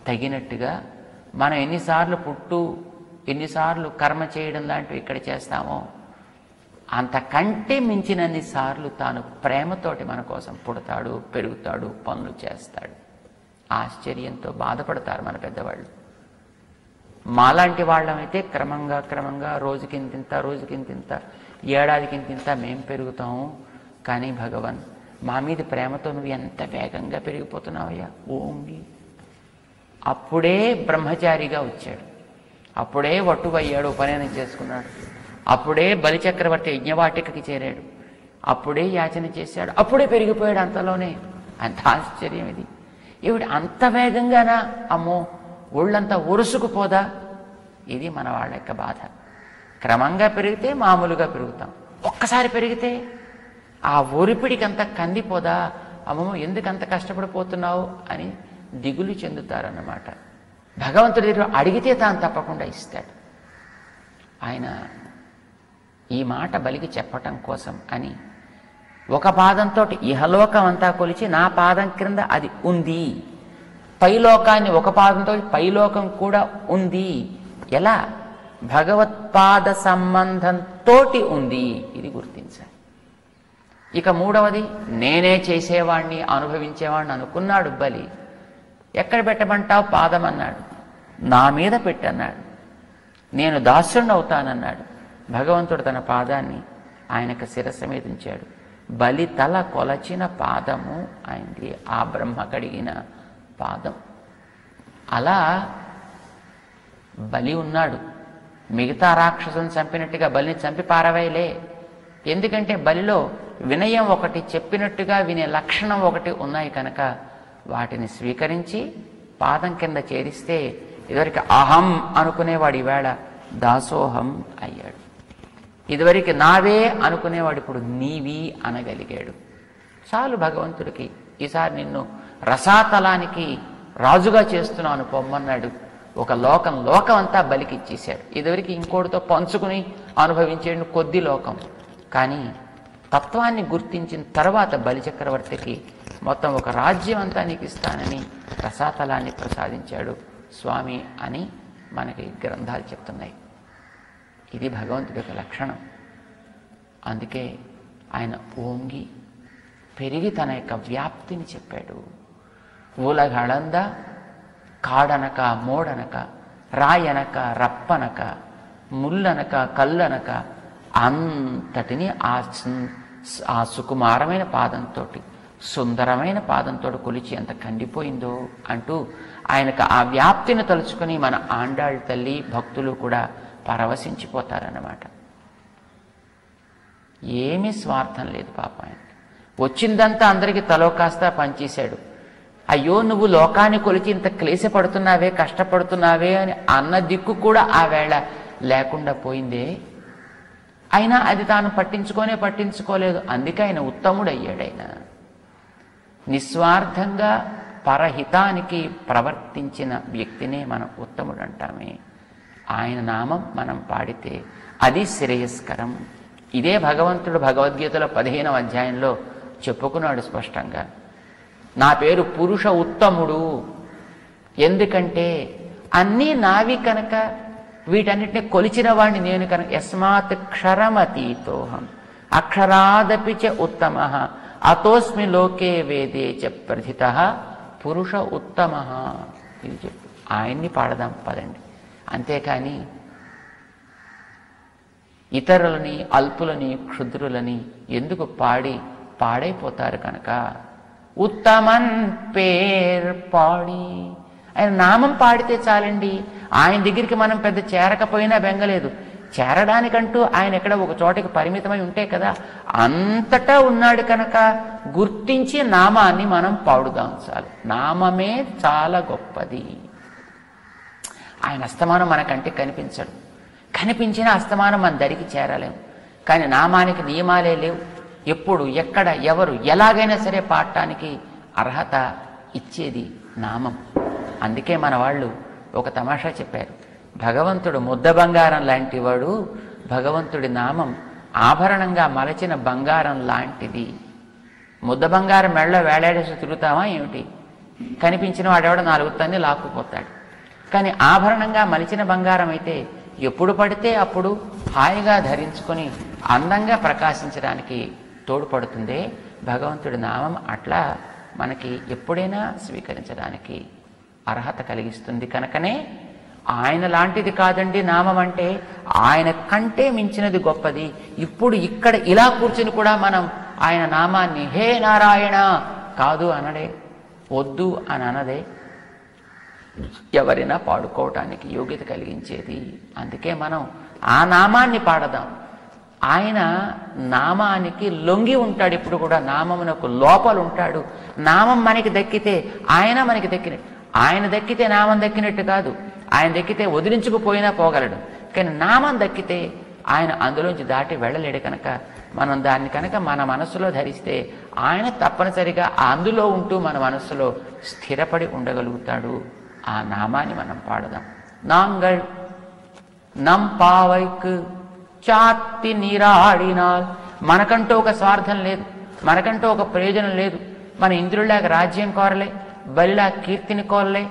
తగినట్టుగా మనం ఎన్నిసార్లు ఎన్నిసార్లు కర్మ చేయడం లాంటివి ఇక్కడ చేస్తామో అంతకంటే మించినన్ని సార్లు తాను ప్రేమతోటి మన కోసం పుడతాడు, పెరుగుతాడు, పనులు చేస్తాడు. ఆశ్చర్యంతో బాధపడతారు మన పెద్దవాళ్ళు. మాలాంటి వాళ్ళమైతే క్రమంగా రోజుకింతింత ఏడాదికింతింత మేం పెరుగుతాము. కానీ భగవన్ మా మీద ప్రేమతో నువ్వు ఎంత వేగంగా పెరిగిపోతున్నావయ్యా ఓంగి. అప్పుడే బ్రహ్మచారిగా వచ్చాడు, అప్పుడే వట్టువయ్యాడు, ఉపనయనం చేసుకున్నాడు, అప్పుడే బలిచక్రవర్తి యజ్ఞవాటికకి చేరాడు, అప్పుడే యాచన చేశాడు, అప్పుడే పెరిగిపోయాడు అంతలోనే. అంత ఆశ్చర్యం ఇది. ఈవిడ అంత వేగంగానా? అమ్మో ఒళ్ళంతా ఒరుసుకుపోదా? ఇది మన వాళ్ళ యొక్క బాధ. క్రమంగా పెరిగితే మామూలుగా పెరుగుతాం, ఒక్కసారి పెరిగితే ఆ ఒరిపిడికి అంత కందిపోదా? అమ్మో ఎందుకు అంత కష్టపడిపోతున్నావు అని దిగులు చెందుతారన్నమాట. భగవంతుడి దగ్గర అడిగితే తాను తప్పకుండా ఇస్తాడు. ఆయన ఈ మాట బలికి చెప్పటం కోసం అని ఒక పాదంతో ఇహలోకం అంతా కొలిచి నా పాదం క్రింద అది ఉంది, పైలోకాన్ని ఒక పాదంతో పైలోకం కూడా ఉంది. ఎలా? భగవత్పాద సంబంధంతో ఉంది. ఇది గుర్తించాలి. ఇక మూడవది, నేనే చేసేవాణ్ణి అనుభవించేవాణ్ణి అనుకున్నాడు బలి. ఎక్కడ పెట్టమంటావు? పాదం అన్నాడు. నా మీద పెట్టన్నాడు. నేను దాస్యుణ్ణి అవుతానన్నాడు. భగవంతుడు తన పాదాన్ని ఆయనకు శిరస్సు మీద ఉంచాడు. బలి తల కొలచిన పాదము ఆయనది, ఆ బ్రహ్మ కడిగిన పాదం. అలా బలి ఉన్నాడు. మిగతా రాక్షసుని చంపినట్టుగా బలిని చంపి పారవేయలే. ఎందుకంటే బలిలో వినయం ఒకటి, చెప్పినట్టుగా వినే లక్షణం ఒకటి ఉన్నాయి కనుక వాటిని స్వీకరించి పాదం కింద చేరిస్తే ఇదివరకు అహం అనుకునేవాడు ఈవేళ దాసోహం అయ్యాడు. ఇదివరకు నావే అనుకునేవాడు ఇప్పుడు నీవి అనగలిగాడు. చాలు భగవంతుడికి ఈసారి నిన్ను రసాతలానికి రాజుగా చేస్తున్నాను పొమ్మన్నాడు. ఒక లోకం అంతా బలికి ఇచ్చేశాడు. ఇదివరకు ఇంకోటితో పంచుకుని అనుభవించేడు కొద్ది లోకం. కానీ తత్వాన్ని గుర్తించిన తర్వాత బలిచక్రవర్తికి మొత్తం ఒక రాజ్యం అంతా నీకు ఇస్తానని రసాతలాన్ని ప్రసాదించాడు స్వామి అని మనకి గ్రంథాలు చెప్తున్నాయి. ఇది భగవంతుడి యొక్క లక్షణం. అందుకే ఆయన ఓంగి పెరిగి తన యొక్క వ్యాప్తిని చెప్పాడు. ఊలగళంద కాడనక మోడనక రాయనక రప్పనక ముల్లనక కల్లనక అంతటిని ఆ సుకుమారమైన పాదంతో, సుందరమైన పాదంతో కొలిచి ఎంత కండిపోయిందో అంటూ ఆయనకు ఆ వ్యాప్తిని తలుచుకొని మన ఆండాళ్ళ తల్లి భక్తులు కూడా పరవశించిపోతారన్నమాట. ఏమీ స్వార్థం లేదు పాపం. ఆయన వచ్చిందంతా అందరికీ తలో కాస్త పనిచేశాడు. అయ్యో నువ్వు లోకాన్ని కొలిచి ఇంత క్లేశపడుతున్నావే, కష్టపడుతున్నావే అని అన్న దిక్కు కూడా ఆ వేళ లేకుండా పోయిందే. అయినా అది తాను పట్టించుకోలేదు. అందుకే ఆయన ఉత్తముడయ్యాడు. ఆయన నిస్వార్థంగా పరహితానికి ప్రవర్తించిన వ్యక్తినే మనం ఉత్తముడు అంటామే. ఆయన నామం మనం పాడితే అది శ్రేయస్కరం. ఇదే భగవంతుడు భగవద్గీతలో 15వ అధ్యాయంలో చెప్పుకున్నాడు స్పష్టంగా. నా పేరు పురుష ఉత్తముడు. ఎందుకంటే అన్నీ నావి కనుక, వీటన్నిటిని కొలిచిన వాడిని నేను కనుక. యస్మాత్ క్షరమతీతోహం అక్షరాదపి చ ఉత్తమ అతోస్మి లోకే వేదే చ ప్రథిత పురుష ఉత్తమ. ఇది చెప్పు. ఆయన్ని పాడదాం పదండి. అంతేకాని ఇతరులని, అల్పులని, క్షుద్రులని ఎందుకు పాడైపోతారు కనుక. ఉత్తమన్ పేర్ పాడి, ఆయన నామం పాడితే చాలండి. ఆయన దగ్గరికి మనం పెద్ద చేరకపోయినా బెంగలేదు. చేరడానికంటూ ఆయన ఎక్కడ ఒక చోటకి పరిమితమై ఉంటే కదా, అంతటా ఉన్నాడు కనుక గుర్తించి నామాన్ని మనం పాడుదాం చాలు. నామమే చాలా గొప్పది. ఆయన అస్తమానం మనకంటే కనిపించడు. కనిపించిన అస్తమానం మన దరికి చేరలేము. కానీ నామానికి నియమాలే లేవు. ఎప్పుడు, ఎక్కడ, ఎవరు, ఎలాగైనా సరే పాడటానికి అర్హత ఇచ్చేది నామం. అందుకే మన వాళ్ళు ఒక తమాషా చెప్పారు. భగవంతుడు ముద్ద బంగారం లాంటి వాడు, భగవంతుడి నామం ఆభరణంగా మలచిన బంగారం లాంటిది. ముద్ద బంగారం మెళ్ళ వేలాడేసి తిరుగుతామా ఏమిటి? కనిపించిన వాడెవడ 4 తన్ని లాక్కుపోతాడు. కానీ ఆభరణంగా మలిచిన బంగారం అయితే ఎప్పుడు పడితే అప్పుడు హాయిగా ధరించుకొని అందంగా ప్రకాశించడానికి తోడ్పడుతుందే భగవంతుడి నామం. అట్లా మనకి ఎప్పుడైనా స్వీకరించడానికి అర్హత కలిగిస్తుంది. కనుకనే ఆయన లాంటిది కాదండి నామం అంటే, ఆయన కంటే మించినది గొప్పది. ఇప్పుడు ఇక్కడ ఇలా కూర్చుని కూడా మనం ఆయన నామాన్ని హే నారాయణ కాదు అనడే, వద్దు అని అనదే ఎవరైనా పాడుకోవటానికి యోగ్యత కలిగించేది. అందుకే మనం ఆ నామాన్ని పాడదాం. ఆయన నామానికి లొంగి ఉంటాడు. ఇప్పుడు కూడా నామమునకు లోపల ఉంటాడు. నామం మనకి దక్కితే ఆయన మనకి దక్కినట్టు. ఆయన దక్కితే నామం దక్కినట్టు కాదు. ఆయన దక్కితే వదిలించుకుపోయినా పోగలడు. కానీ నామం దక్కితే ఆయన అందులోంచి దాటి వెళ్ళలేడు. కనుక మనం దాన్ని కనుక మన మనస్సులో ధరిస్తే ఆయన తప్పనిసరిగా అందులో ఉంటూ మన మనస్సులో స్థిరపడి ఉండగలుగుతాడు. ఆ నామాన్ని మనం పాడదాం. నాంగల్ నం పావైక్ చాత్తి నీరాడినాల్. మనకంటూ ఒక స్వార్థం లేదు, మనకంటూ ఒక ప్రయోజనం లేదు. మన ఇంద్రుడిలాగా రాజ్యం కోరలే, బలిలా కీర్తిని కోరలే,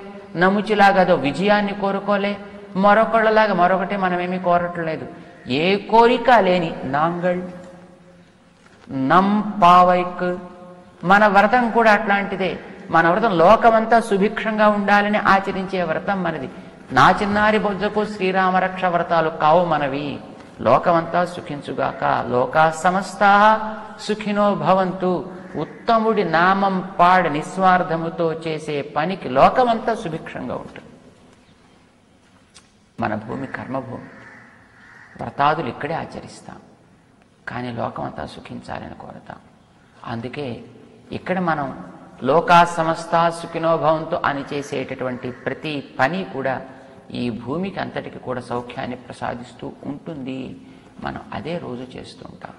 నముచిలాగా అదో విజయాన్ని కోరుకోలే, మరొకళ్ళలాగా మరొకటి మనమేమీ కోరట్లేదు. ఏ కోరిక లేని నాంగల్ నం పావైక్. మన వ్రతం కూడా అట్లాంటిదే. మన వ్రతం లోకమంతా సుభిక్షంగా ఉండాలని ఆచరించే వ్రతం మనది. నా చిన్నారి బొజ్జకు శ్రీరామరక్ష వ్రతాలు కావు మనవి. లోకమంతా సుఖించుగాక, లోకా సమస్తా సుఖినో భవంతు. ఉత్తముడి నామం పాడి నిస్వార్థముతో చేసే పనికి లోకమంతా సుభిక్షంగా ఉంటుంది. మన భూమి కర్మభూమి, వ్రతాదులు ఇక్కడే ఆచరిస్తాం, కానీ లోకమంతా సుఖించాలని కోరుతాం. అందుకే ఇక్కడ మనం లోకా సమస్తా సుఖినో భవంతు అని చేసేటటువంటి ప్రతి పని కూడా ఈ భూమికి అంతటికి కూడా సౌఖ్యాన్ని ప్రసాదిస్తూ ఉంటుంది. మనం అదే రోజు చేస్తూ ఉంటాం.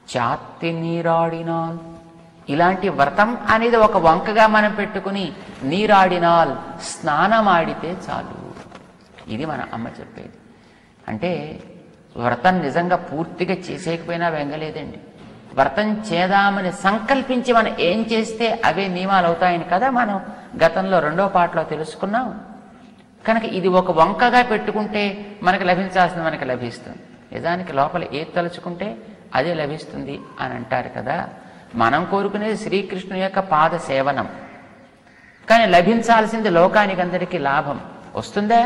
చాత్తి నీరాడినాల్. ఇలాంటి వ్రతం అనేది ఒక వంకగా మనం పెట్టుకుని నీరాడినాల్, స్నానమాడితే చాలు. ఇది మన అమ్మ చెప్పేది. అంటే వ్రతం నిజంగా పూర్తిగా చేసేకపోయినా వెంగలేదండి. వ్రతం చేద్దామని సంకల్పించి మనం ఏం చేస్తే అవే నియమాలు అవుతాయని కదా మనం గతంలో 2వ పాటలో తెలుసుకున్నాం. కనుక ఇది ఒక వంకగా పెట్టుకుంటే మనకు లభించాల్సింది మనకు లభిస్తుంది. నిజానికి లోపల ఏది తలుచుకుంటే అదే లభిస్తుంది అని అంటారు కదా. మనం కోరుకునేది శ్రీకృష్ణుని యొక్క పాద సేవనం. కానీ లభించాల్సింది లోకానికి అందరికీ లాభం వస్తుందా?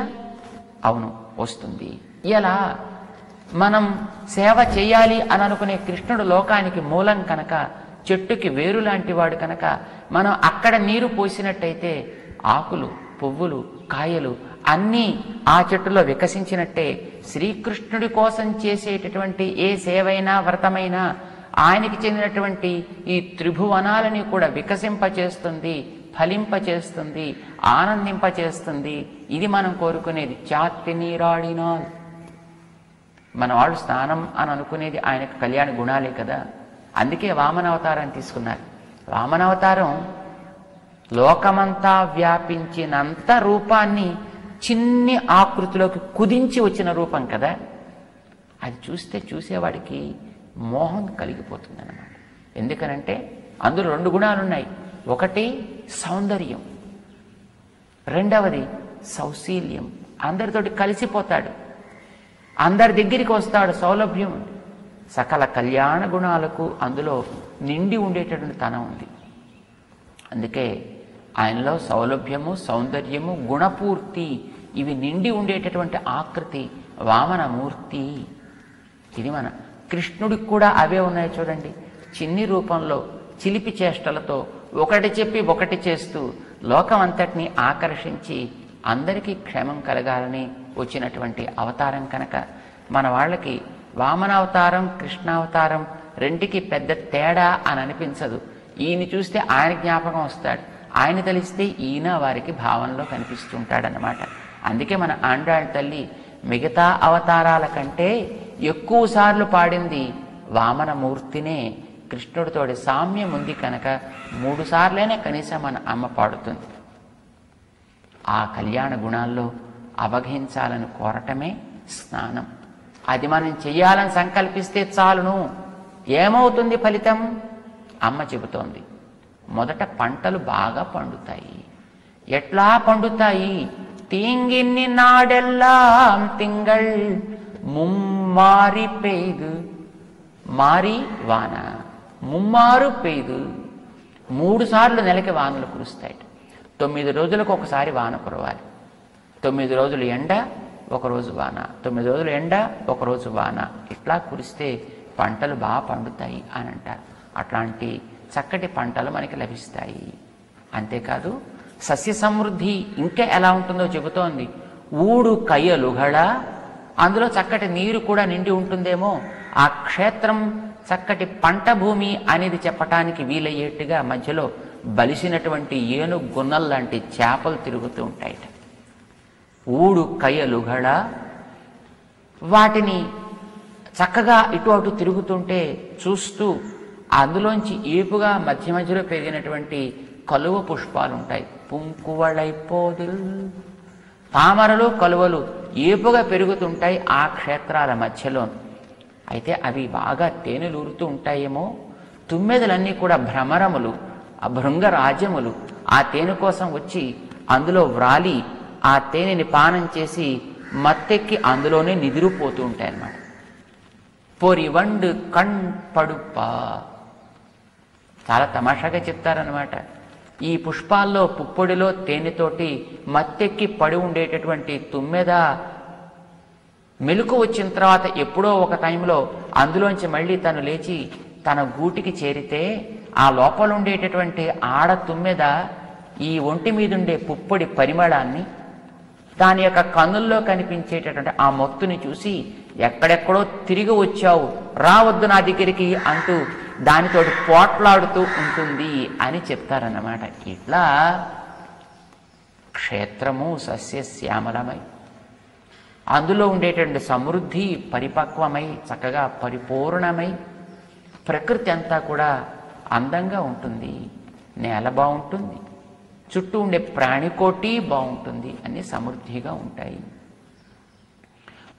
అవును, వస్తుంది. ఎలా? మనం సేవ చేయాలి అని అనుకునే కృష్ణుడు లోకానికి మూలం కనుక, చెట్టుకి వేరు లాంటి వాడు కనుక, మనం అక్కడ నీరు పోసినట్టయితే ఆకులు, పువ్వులు, కాయలు అన్నీ ఆ చెట్టులో వికసించినట్టే శ్రీకృష్ణుడి కోసం చేసేటటువంటి ఏ సేవైనా వ్రతమైనా ఆయనకి చెందినటువంటి ఈ త్రిభువనాలని కూడా వికసింపచేస్తుంది, ఫలింపచేస్తుంది, ఆనందింపచేస్తుంది. ఇది మనం కోరుకునేది. చాత్తి నీరాడినాల్. మన వాళ్ళు స్నానం అని అనుకునేది ఆయనకు కళ్యాణ గుణాలే కదా. అందుకే వామనావతారాన్ని తీసుకున్నారు. వామనావతారం లోకమంతా వ్యాపించినంత రూపాన్ని చిన్ని ఆకృతిలోకి కుదించి వచ్చిన రూపం కదా. అది చూస్తే చూసేవాడికి మోహం కలిగిపోతుంది అన్నమాట. ఎందుకనంటే అందులో 2 గుణాలు ఉన్నాయి. ఒకటి సౌందర్యం, రెండవది సౌశీల్యం. అందరితోటి కలిసిపోతాడు, అందరి దగ్గరికి వస్తాడు, సౌలభ్యం ఉంది. సకల కళ్యాణ గుణాలకు అందులో నిండి ఉండేటటువంటి తనం ఉంది. అందుకే ఆయనలో సౌలభ్యము, సౌందర్యము, గుణపూర్తి ఇవి నిండి ఉండేటటువంటి ఆకృతి వామనమూర్తి. ఇది మన కృష్ణుడికి కూడా అవే ఉన్నాయి చూడండి. చిన్ని రూపంలో చిలిపి చేష్టలతో ఒకటి చెప్పి ఒకటి చేస్తూ లోకం అంతటినీ ఆకర్షించి అందరికీ క్షేమం కలగాలని వచ్చినటువంటి అవతారం కనుక మన వాళ్ళకి వామనావతారం, కృష్ణావతారం రెంటికి పెద్ద తేడా అని అనిపించదు. ఈయన చూస్తే ఆయన జ్ఞాపకం వస్తాడు, ఆయన తెలిస్తే ఈయన వారికి భావనలో కనిపిస్తుంటాడనమాట. అందుకే మన ఆండాళ్ళ తల్లి మిగతా అవతారాల కంటే ఎక్కువ సార్లు పాడింది వామనమూర్తినే. కృష్ణుడితోటి సామ్యం ఉంది కనుక 3 సార్లైనా కనీసం మన అమ్మ పాడుతుంది. ఆ కళ్యాణ గుణాల్లో అవగహించాలని కోరటమే స్నానం. అది మనం చెయ్యాలని సంకల్పిస్తే చాలును. ఏమవుతుంది ఫలితం? అమ్మ చెబుతోంది. మొదట పంటలు బాగా పండుతాయి. ఎట్లా పండుతాయి? తీంగిన్ని నాడెల్లాం తింగళ్ ముమ్మారి పెయ్దు. మారి వాన, ముమ్మారు పెయ్దు. 3 సార్లు నెలకి వానలు కురుస్తాయి. 9 రోజులకు ఒకసారి వాన కురవాలి. 9 రోజులు ఎండ, 1 రోజు వాన, 9 రోజులు ఎండ, 1 రోజు వాన. ఇట్లా కురిస్తే పంటలు బాగా పండుతాయి అని అంటారు. అట్లాంటి చక్కటి పంటలు మనకి లభిస్తాయి. అంతేకాదు సస్య సమృద్ధి ఇంకా ఎలా ఉంటుందో చెబుతోంది. ఊడు కయ్యలుగళ, అందులో చక్కటి నీరు కూడా నిండి ఉంటుందేమో. ఆ క్షేత్రం చక్కటి పంట భూమి అనేది చెప్పటానికి వీలయ్యేట్టుగా మధ్యలో బలిసినటువంటి ఏనుగు గున్నల్ లాంటి చేపలు తిరుగుతూ ఉంటాయట. ఊడు కయ్యలుగళ, వాటిని చక్కగా ఇటు అటు తిరుగుతుంటే చూస్తూ అందులోంచి ఏపుగా మధ్య మధ్యలో పెరిగినటువంటి కలువ పుష్పాలు ఉంటాయి. పుంకువళైపోదిల్, తామరలు కలువలు ఏపుగా పెరుగుతుంటాయి ఆ క్షేత్రాల మధ్యలో. అయితే అవి బాగా తేనెలూరుతూ ఉంటాయేమో. తుమ్మెదలన్నీ కూడా భ్రమరములు, ఆ భృంగరాజ్యములు ఆ తేనె కోసం వచ్చి అందులో వ్రాలి ఆ తేనెని పానం చేసి మత్తెక్కి అందులోనే నిద్రపోతూ ఉంటాయి అన్నమాట. పొరివండు కణ్ పడుప, చాలా తమాషాగా చెప్తారనమాట. ఈ పుష్పాల్లో పుప్పొడిలో తేనెతోటి మత్తెక్కి పడి ఉండేటటువంటి తుమ్మెద మెలకు వచ్చిన తర్వాత ఎప్పుడో ఒక టైంలో అందులోంచి మళ్ళీ తను లేచి తన గూటికి చేరితే ఆ లోపల ఉండేటటువంటి ఆడ తుమ్మెద ఈ ఒంటి మీద ఉండే పుప్పొడి పరిమళాన్ని, దాని యొక్క కన్నుల్లో కనిపించేటటువంటి ఆ మత్తుని చూసి ఎక్కడెక్కడో తిరిగి వచ్చావు, రావద్దు నా దగ్గరికి అంటూ దానితోటి పోట్లాడుతూ ఉంటుంది అని చెప్తారన్నమాట. ఇట్లా క్షేత్రము సస్యశ్యామలమై అందులో ఉండేటువంటి సమృద్ధి పరిపక్వమై చక్కగా పరిపూర్ణమై ప్రకృతి అంతా కూడా అందంగా ఉంటుంది. నేల బాగుంటుంది, చుట్టూ ఉండే ప్రాణికోటి బాగుంటుంది, అన్ని సమృద్ధిగా ఉంటాయి.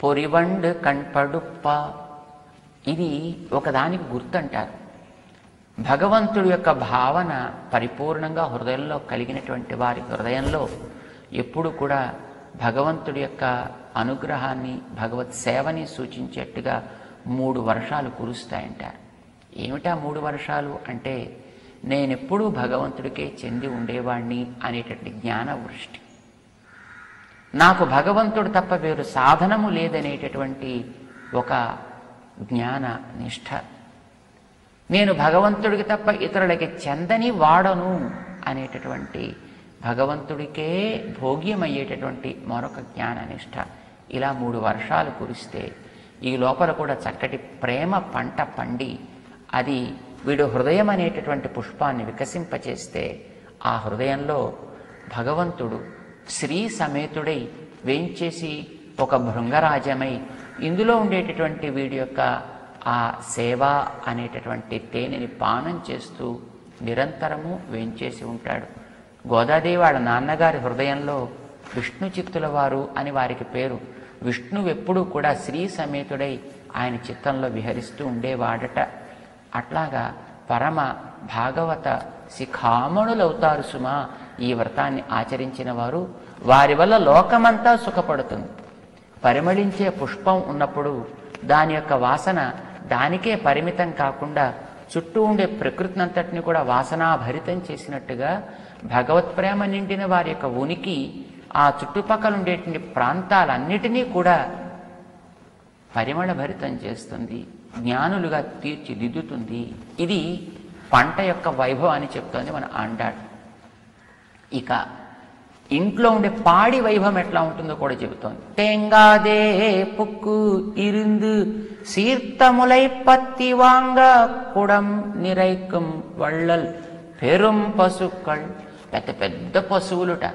పొరివండు కణ్పడుప్ప, ఇది ఒకదానికి గుర్తంటారు. భగవంతుడి యొక్క భావన పరిపూర్ణంగా హృదయంలో కలిగినటువంటి వారి హృదయంలో ఎప్పుడు కూడా భగవంతుడి యొక్క అనుగ్రహాన్ని, భగవత్ సేవని సూచించేట్టుగా 3 వర్షాలు కురుస్తాయంటారు. ఏమిటా 3 వర్షాలు అంటే, నేనెప్పుడూ భగవంతుడికే చెంది ఉండేవాణ్ణి అనేటటువంటి జ్ఞాన వృష్టి, నాకు భగవంతుడు తప్ప వేరు సాధనము లేదనేటటువంటి ఒక జ్ఞాన నిష్ఠ, నేను భగవంతుడికి తప్ప ఇతరులకి చెందని వాడను అనేటటువంటి భగవంతుడికే భోగ్యమయ్యేటటువంటి మరొక జ్ఞాన నిష్ఠ, ఇలా 3 వర్షాలు కురిస్తే ఈ లోపల కూడా చక్కటి ప్రేమ పంట పండి అది వీడు హృదయం అనేటటువంటి పుష్పాన్ని వికసింపచేస్తే ఆ హృదయంలో భగవంతుడు శ్రీ సమేతుడై వేంచేసి ఒక భృంగరాజమై ఇందులో ఉండేటటువంటి వీడి యొక్క ఆ సేవ అనేటటువంటి తేనెని పానం చేస్తూ నిరంతరము వేంచేసి ఉంటాడు. గోదాదేవి వాళ్ళ నాన్నగారి హృదయంలో విష్ణు చిత్తుల వారు అని వారికి పేరు. విష్ణువు ఎప్పుడూ కూడా శ్రీ సమేతుడై ఆయన చిత్తంలో విహరిస్తూ ఉండేవాడట. అట్లాగా పరమ భాగవత శిఖామణులవుతారు సుమా ఈ వ్రతాన్ని ఆచరించిన వారు. వారి వల్ల లోకమంతా సుఖపడుతుంది. పరిమళించే పుష్పం ఉన్నప్పుడు దాని యొక్క వాసన దానికే పరిమితం కాకుండా చుట్టూ ఉండే ప్రకృతినంతటిని కూడా వాసనాభరితం చేసినట్టుగా భగవత్ ప్రేమ నిండిన వారి యొక్క ఉనికి ఆ చుట్టుపక్కల ఉండేటువంటి ప్రాంతాలన్నిటినీ కూడా పరిమళ భరితం చేస్తుంది, జ్ఞానులుగా తీర్చిదిద్దుతుంది. ఇది పంట యొక్క వైభవాన్ని చెప్తోంది మన ఆండాడు. ఇక ఇంట్లో ఉండే పాడి వైభవం ఎట్లా ఉంటుందో కూడా చెబుతోంది. తేంగాదే పుక్కు ఇరుందు సీర్తములై పత్తి వాంగ కుడం నిరైకం వళ్ళల్ పెరుం పశుక్கள், పెద్ద పెద్ద పశువులుట,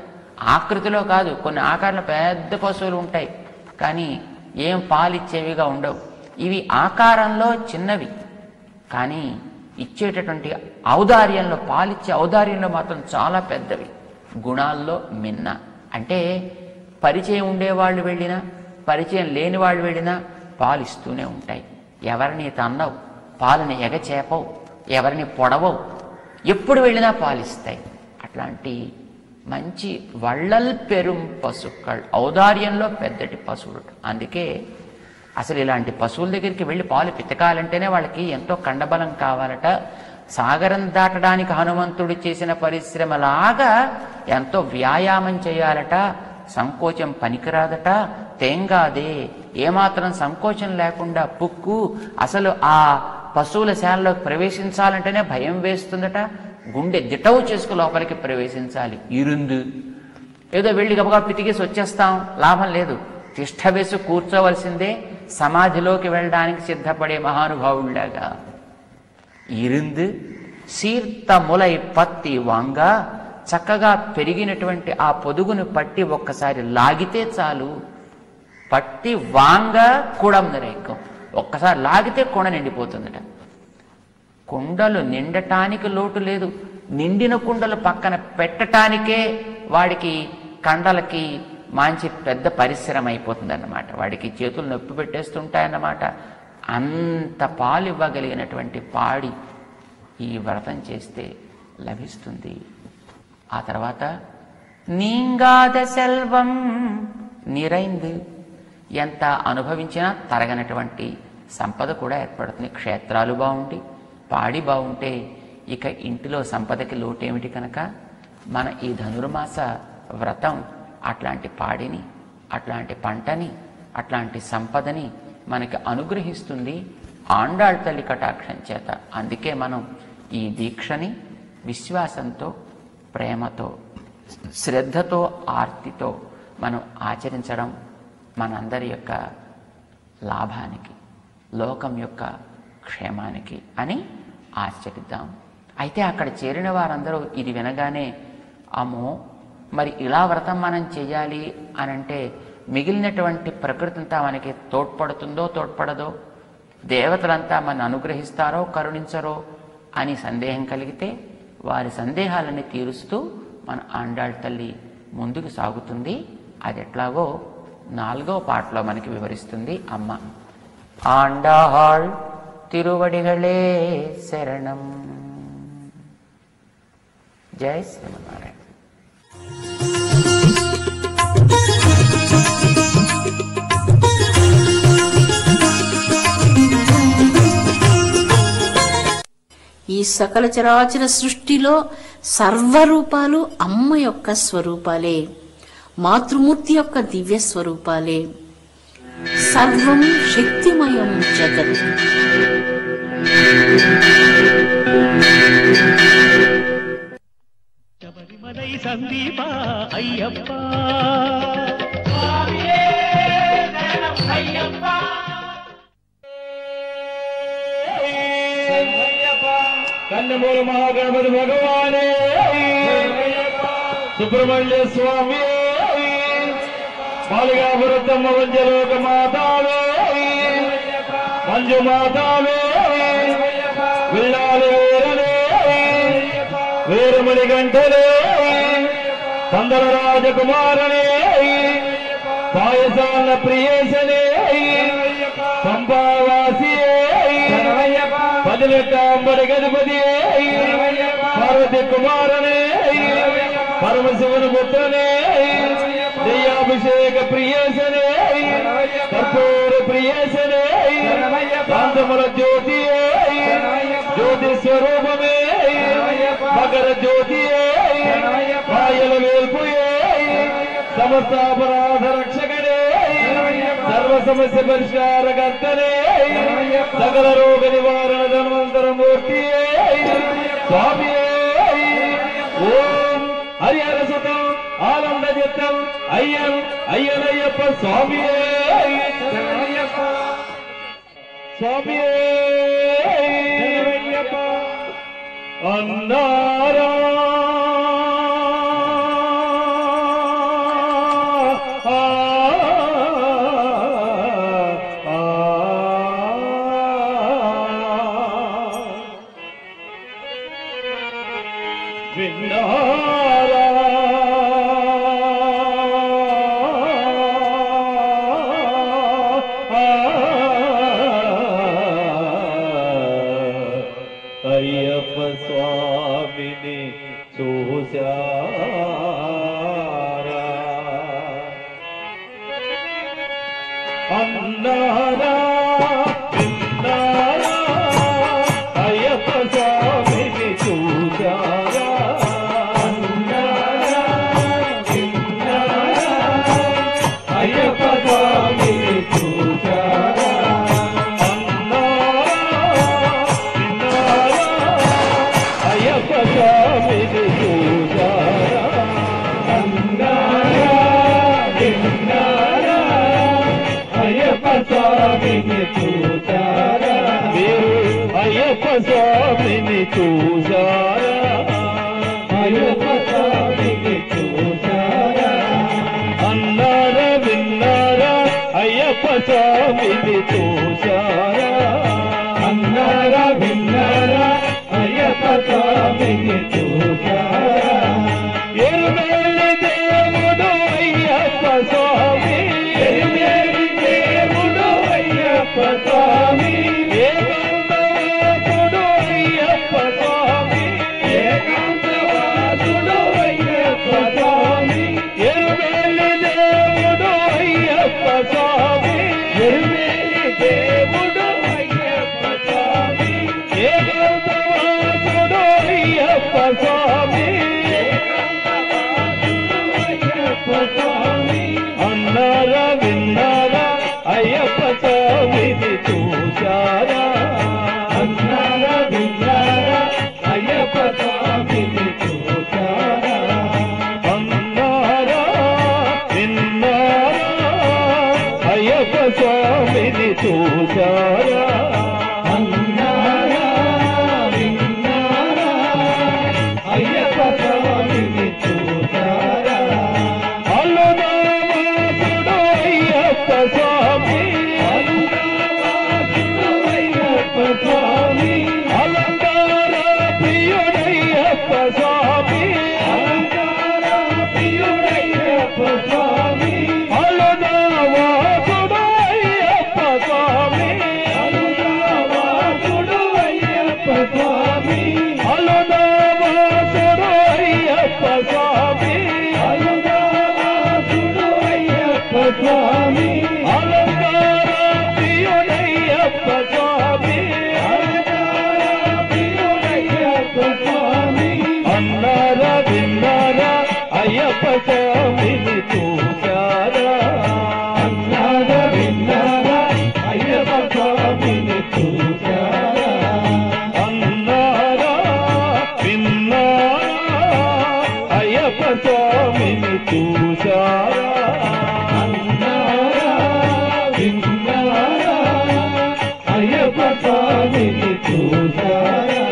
ఆకృతిలో కాదు, కొన్ని ఆకారంలో పెద్ద పశువులు ఉంటాయి కానీ ఏం పాలిచ్చేవిగా ఉండవు. ఇవి ఆకారంలో చిన్నవి కానీ ఇచ్చేటటువంటి ఔదార్యంలో, పాలిచ్చే ఔదార్యంలో మాత్రం చాలా పెద్దవి. గుణాల్లో మిన్న, అంటే పరిచయం ఉండేవాళ్ళు వెళ్ళినా పరిచయం లేని వాళ్ళు వెళ్ళినా పాలిస్తూనే ఉంటాయి. ఎవరిని తన్నవు, పాలని ఎగచేపవు, ఎవరిని పొడవవు. ఎప్పుడు వెళ్ళినా పాలిస్తాయి. అట్లాంటి మంచి వళ్ళల్ పెరుం పశుక్കൾ, ఔదార్యంలో పెద్దటి పశువులు. అందుకే అసలు ఇలాంటి పశువుల దగ్గరికి వెళ్ళి పాలు పితకాలంటేనే వాళ్ళకి ఎంతో కండబలం కావాలట. సాగరం దాటడానికి హనుమంతుడు చేసిన పరిశ్రమలాగా ఎంతో వ్యాయామం చేయాలట. సంకోచం పనికిరాదట. తేంగాదే, ఏమాత్రం సంకోచం లేకుండా పుక్కు. అసలు ఆ పశువుల శాలలోకి ప్రవేశించాలంటేనే భయం వేస్తుందట. గుండె దిటవు చేసుకు లోపలికి ప్రవేశించాలి. ఇరుందు ఏదో వెళ్ళి గబగా పితికేసి వచ్చేస్తాం, లాభం లేదు. తిష్ట వేసి కూర్చోవలసిందే. సమాధిలోకి వెళ్ళడానికి సిద్ధపడే మహానుభావుళ్లాగా ఇరుందు సీర్త ములై పత్తి వాంగ, చక్కగా పెరిగినటువంటి ఆ పొదుగును పట్టి ఒక్కసారి లాగితే చాలు. పట్టి వాంగ కూడం నరేకం, ఒక్కసారి లాగితే కొండ నిండిపోతుందట. కుండలు నిండటానికి లోటు లేదు. నిండిన కుండలు పక్కన పెట్టటానికే వాడికి కండలకి మంచి పెద్ద పరిశ్రమ అయిపోతుందన్నమాట. వాడికి చేతులు నొప్పి పెట్టేస్తుంటాయన్నమాట. అంత పాలు ఇవ్వగలిగినటువంటి పాడి ఈ వ్రతం చేస్తే లభిస్తుంది. ఆ తర్వాత నీంగాద సెల్వం నిరైందు, ఎంత అనుభవించినా తరగనటువంటి సంపద కూడా ఏర్పడుతుంది. క్షేత్రాలు బాగుండి పాడి బాగుంటే ఇక ఇంటిలో సంపదకి లోటేమిటి కనుక మన ఈ ధనుర్మాస వ్రతం అట్లాంటి పాడిని, అట్లాంటి పంటని, అట్లాంటి సంపదని మనకి అనుగ్రహిస్తుంది ఆండాళ్ తల్లి కటాక్షం చేత. అందుకే మనం ఈ దీక్షని విశ్వాసంతో, ప్రేమతో, శ్రద్ధతో, ఆర్తితో మనం ఆచరించడం మనందరి యొక్క లాభానికి, లోకం యొక్క క్షేమానికి అని ఆచరిద్దాం. అయితే అక్కడ చేరిన వారందరూ ఇది వినగానే, అమ్మో మరి ఇలా వ్రతం మనం చేయాలి అనంటే మిగిలినటువంటి ప్రకృతి అంతా మనకి తోడ్పడుతుందో తోడ్పడదో, దేవతలంతా మన అనుగ్రహిస్తారో కరుణించరో అని సందేహం కలిగితే వారి సందేహాలని తీరుస్తూ మన ఆండాళ్ తల్లి ముందుకు సాగుతుంది. అది ఎట్లాగో 4వ పాటలో మనకి వివరిస్తుంది అమ్మ. ఆండాళ్ తిరువడిగళే శరణం. జై శ్రీమన్నారాయణ. ఈ సకల చరాచర సృష్టిలో సర్వరూపాలు అమ్మ యొక్క స్వరూపాలే, మాతృమూర్తి యొక్క దివ్య స్వరూపాలే. సర్వం శక్తిమయం జగత్. శబరిమలై సందీప అయ్యప్ప, కన్నమూల మహాగణపతి భగవానే, సుబ్రహ్మణ్య స్వామి, బాలిగాపురత్తమ్మ వంజలోక మాతావే, మంజు మాతావే, విల్లాలి వీరనే, వీరమణి గంటలే, పందల రాజకుమారనే, పాయసాల ప్రియేశనే, పంపావాసియే, పదినెట్టాంబడి గణపతి, పార్వతి కుమారనే, పరమశివుని పుత్రనే, దయ్యాభిషేక ప్రియేశనే, కర్పూర ప్రియేశనే, కాంతముల జ్యోతియే, జ్యోతి స్వరూపమే, మకర జ్యోతియే, మాయల వేల్పుయే, సమస్తాపరాధ రక్షకనే, సర్వ సమస్య పరిష్కార కర్తనే, సకల రోగ నివారణ ధన్వంతర మూర్తియే, స్వామియే. ఓం హరిహర సుతం ఆనంద చిత్తం అయ్యం అయ్యనయ్యప్ప స్వామియే, స్వామియే. అన్నారా విన్నారా అయ్యప్ప స్వామి విన్నారా అయ్యప్ప స్వామిని చూసారా మీరు అయ్యప్ప స్వామిని చూసారా అయ్యప్ప స్వామిని చూసారా అన్నారా విన్నారా అయ్యప్ప స్వామిని చూసారా అన్నారా విన్నారా అయ్యప్ప స్వామిని చూసారా ఎరుమేలి దేవుడు అయ్యప్ప స్వామి ఎరుమేలి దేవుడు అయ్యప్ప స్వామి ఏకాంతవాసుడు అయ్యప్ప స్వామి ఏకాంతవాసుడు అయ్యప్ప స్వామి ఎరుమేలి దేవుడు అయ్యప్ప స్వామి ఎరుమేలి దేవుడు అయ్యప్ప స్వామి ఏకాంతవాసుడు అయ్యప్ప స్వామి అన్నారా విన్నారా అయ్యప్ప స్వామిని చూసారా అన్నారా విన్నారా అయ్యప్ప స్వామిని చూసారా అన్నారా విన్నారా అయ్యప్ప స్వామిని చూసారా అన్నారా విన్నారా అయ్యప్ప స్వామిని చూసారా అల్లుదావాసుడు అయ్యప్ప స్వామి అల్లుదావాసుడు అయ్యప్ప స్వామి అలంకార ప్రియుడయ్యప్ప స్వామి అలంకార ప్రియుడయ్యప్ప స్వామి అల్లుదావాసుడు అయ్యప్ప స్వామి అల్లుదావాసుడు అయ్యప్ప స్వామి అల్లుదావాసుడు అయ్యప్ప స్వామి అల్లుదావాసుడు అయ్యప్ప స్వామి అలంకార ప్రియుడయ్యప్ప స్వామి అలంకార ప్రియుడయ్యప్ప స్వామి అన్నారా విన్నారా అయ్యప్ప స్వామిని చూసారా అన్నారా విన్నారా అయ్యప్ప స్వామిని చూసారా అన్నారా విన్నారా అయ్యప్ప స్వామిని చూసారా అన్నారా విన్నారా అయ్యప్ప స్వామిని చూసారా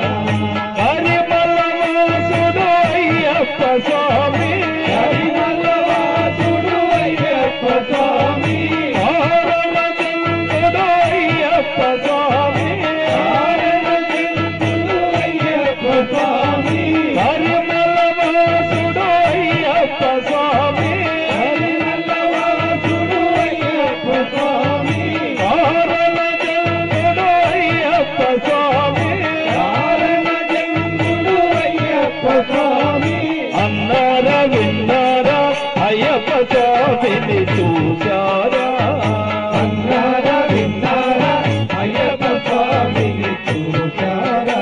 కరిమలవాసుడు అయ్యప్ప స్వామి కరిమలవాసుడు అయ్యప్ప స్వామి ఆరణచంద్రుడు అయ్యప్ప స్వామి ఆరణచంద్రుడు అయ్యప్ప స్వామి కరిమలవాసుడు అయ్యప్ప స్వామి కరిమలవాసుడు అయ్యప్ప స్వామి ఆరణచంద్రుడు అయ్యప్ప స్వామి ఆరణచంద్రుడు అయ్యప్ప స్వామి అన్నారా విన్నారా అయ్యప్ప స్వామిని చూసారా అన్నారా విన్నారా అయ్యప్ప స్వామిని చూసారా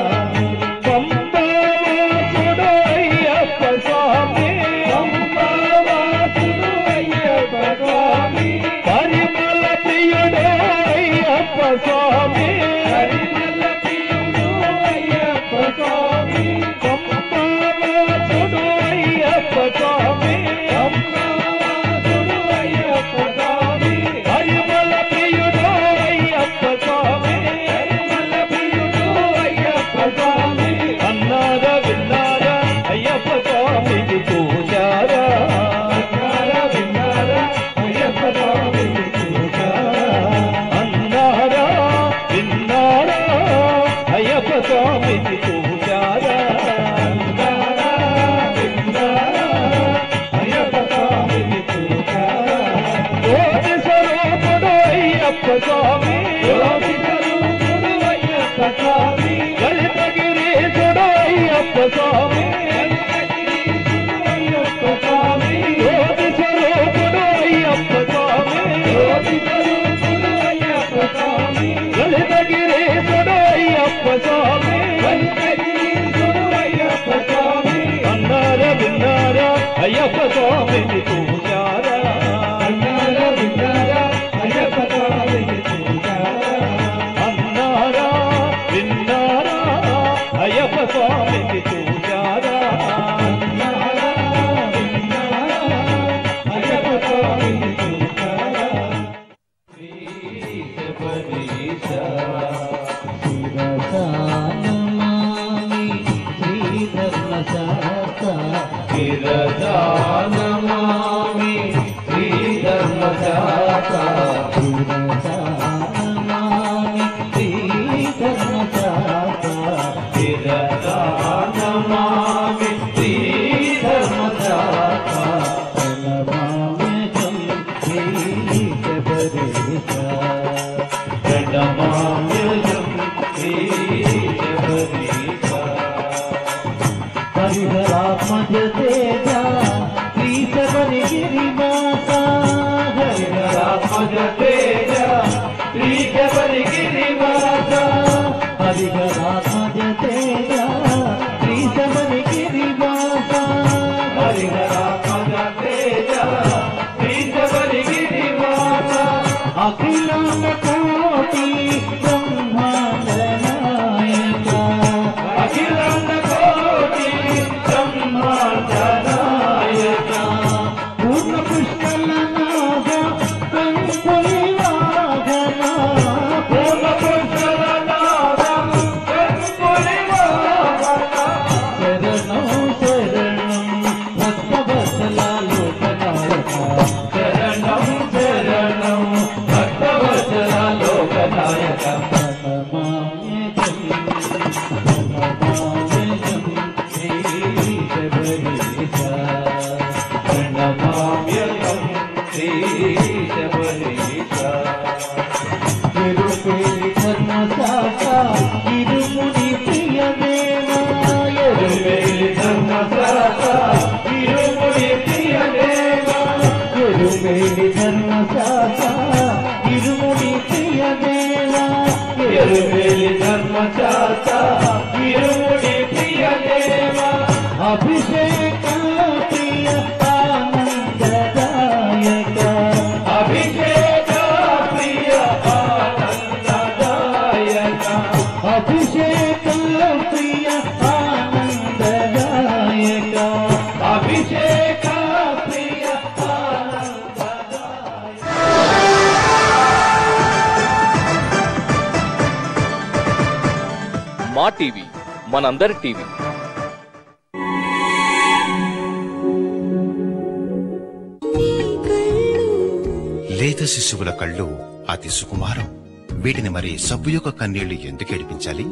పంబావాసుడు అయ్యప్ప స్వామి పంబావాసుడు అయ్యప్ప స్వామి పరిమళ ప్రియుడు అయ్యప్ప స్వామి పరిమళ ప్రియుడు అయ్యప్ప స్వామి పంబావాసుడు అయ్యప్ప స్వామి పంబావాసుడు అయ్యప్ప స్వామి పరిమళ ప్రియుడు అయ్యప్ప స్వామి పరిమళ ప్రియుడు అయ్యప్ప స్వామి అన్నారా విన్నారా అయ్యప్ప స్వామిని చూసారా అన్నారా విన్నారా అయ్యప్ప స్వామిని చూసారా అన్నారా విన్నారా అయ్యప్ప స్వామిని చూసారా అన్నారా విన్నారా అయ్యప్ప స్వామిని చూసారా జ్యోతి స్వరూపుడు అయ్యప్ప స్వామి జ్యోతి స్వరూపుడు అయ్యప్ప స్వామి లలితగిరీశుడు అయ్యప్ప స్వామి లలితగిరీశుడు అయ్యప్ప స్వామి జ్యోతి స్వరూపుడు అయ్యప్ప స్వామి జ్యోతి స్వరూపుడు అయ్యప్ప స్వామి లలితగిరీశుడు అయ్యప్ప స్వామి లలితగిరీశుడు అయ్యప్ప స్వామి అన్నారా విన్నారా అయ్యప్ప స్వామిని చూసారా అన్నారా విన్నారా అయ్యప్ప స్వామిని చూసారా అన్నారా విన్నారా అయ్యప్ప స్వామిని చూసారా అన్నారా విన్నారా అయ్యప్ప స్వామిని ధర్మశాస్త్ర నమామి శ్రీ ధర్మశాస్త్ర నమామి శ్రీ ధర్మశాస్త్ర ప్రణమామ్యహం శ్రీ శబరీశ ప్రణమామ్యహం శ్రీ శబరీశ హరిహరాత్మజ తేజ శ్రీ శబరిగిరివాస హరిహరాత్మజ తేజ శ్రీ శబరిగిరివాస హరిహరాత్మజ తేజ శ్రీ శబరిగిరివాస హరిహరాత్మజ తేజ శ్రీ శబరిగిరివాస అఖిలాండ కోటి బ్రహ్మాండ నాయక అఖిలాండ కోటి బ్రహ్మాండ నాయక పూర్ణ పుష్కల నాగ కంకులి వాహన పూర్ణ పుష్కల నాగ కంకులి వాహన శరణం శరణం భక్తవత్సల లోకనాయక శరణం శరణం భక్తవత్సల లోకనాయక ప్రణమామ్యహం ప్రణమామ్యహం శ్రీ శబరీశ ప్రణమామ్యహం శ్రీ శబరీశ తిరుపతి ధర్మశాస్త్ర ఇరుముని ప్రియదేవా ఎరుమేలి ధర్మశాస్త్ర ఇరుముని ప్రియదేవా ఎరుమేలి ధర్మశాస్త్ర ఇరుముని ప్రియదేవా ఎరుమేలి ధర్మశాస్త్ర ఇరుముని ప్రియదేవా అభిషేక ప్రియ ఆనందదాయక అభిషేక ప్రియ ఆనందదాయక అభిషేక ప్రియ ఆనందదాయక అభిషేక ప్రియ ఆనందదాయక మా టీవీ మనందరి టీవీ. లేత శిశువుల కళ్ళు అతి సుకుమారం. వీటిని మరి సబ్బు యొక్క కన్నీళ్లు ఎందుకు ఏడిపించాలి?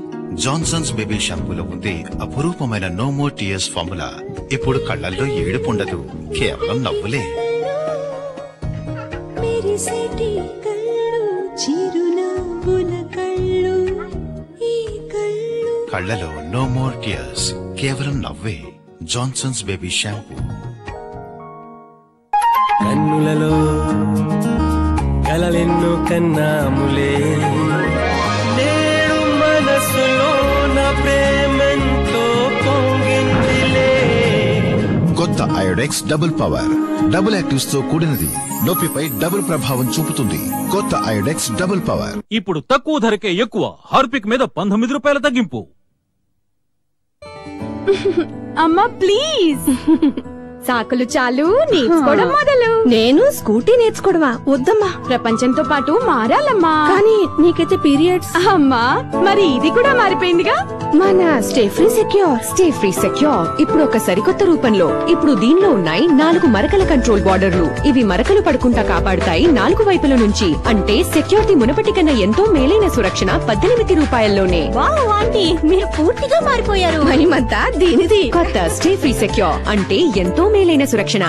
జాన్సన్స్ బేబీ షాంపూలో ఉంది అపురూపమైన నో మోర్ టీయర్స్ ఫార్ములా. ఇప్పుడు కళ్ళల్లో ఏడుపుండదు, కేవలం నవ్వులే. కళ్ళలో నో మోర్ టీయర్స్, కేవలం నవ్వే. Johnson's baby shampoo. కన్నులలో కలలెన్నో కన్నాములే, నేడు మనసులో నా ప్రేమంతో పొంగిందిలే. కొత్త Iodex double power, double actives తో కూడినది. నొప్పిపై డబుల్ ప్రభావం చూపుతుంది. కొత్త అయోడెక్స్ డబుల్ పవర్. ఇప్పుడు తక్కువ ధరకే ఎక్కువ హార్పిక్ మీద 19 రూపాయల తగ్గింపు. అమ్మా ప్లీజ్, సాకులు చాలు, నేర్చుకోవడం మొదలు. నేను స్కూటీ నేర్చుకోవడమా? వద్దమ్మా, ప్రపంచంతో పాటు మారాలమ్మా. కానీ నీకైతే పీరియడ్స్. అమ్మా మరి ఇది కూడా మారిపోయిందిగా. మన స్టే ఫ్రీ సెక్యూర్ ఇప్పుడు ఒక సరికొత్త రూపంలో. ఇప్పుడు దీనిలో ఉన్నాయి 4 మరకల కంట్రోల్ బార్డర్లు. ఇవి మరకలు పడకుండా కాపాడుతాయి 4 వైపుల నుంచి. అంటే సెక్యూరిటీ మునపటి కన్నా ఎంతో మేలైన సురక్షణ 18 రూపాయల్లోనే. వావ్ ఆంటీ, మీరు పూర్తిగా మారిపోయారు. మహిమంతా దీనిది. కొత్త స్టే ఫ్రీ సెక్యూర్ అంటే ఎంతో మేలైన సురక్షణ.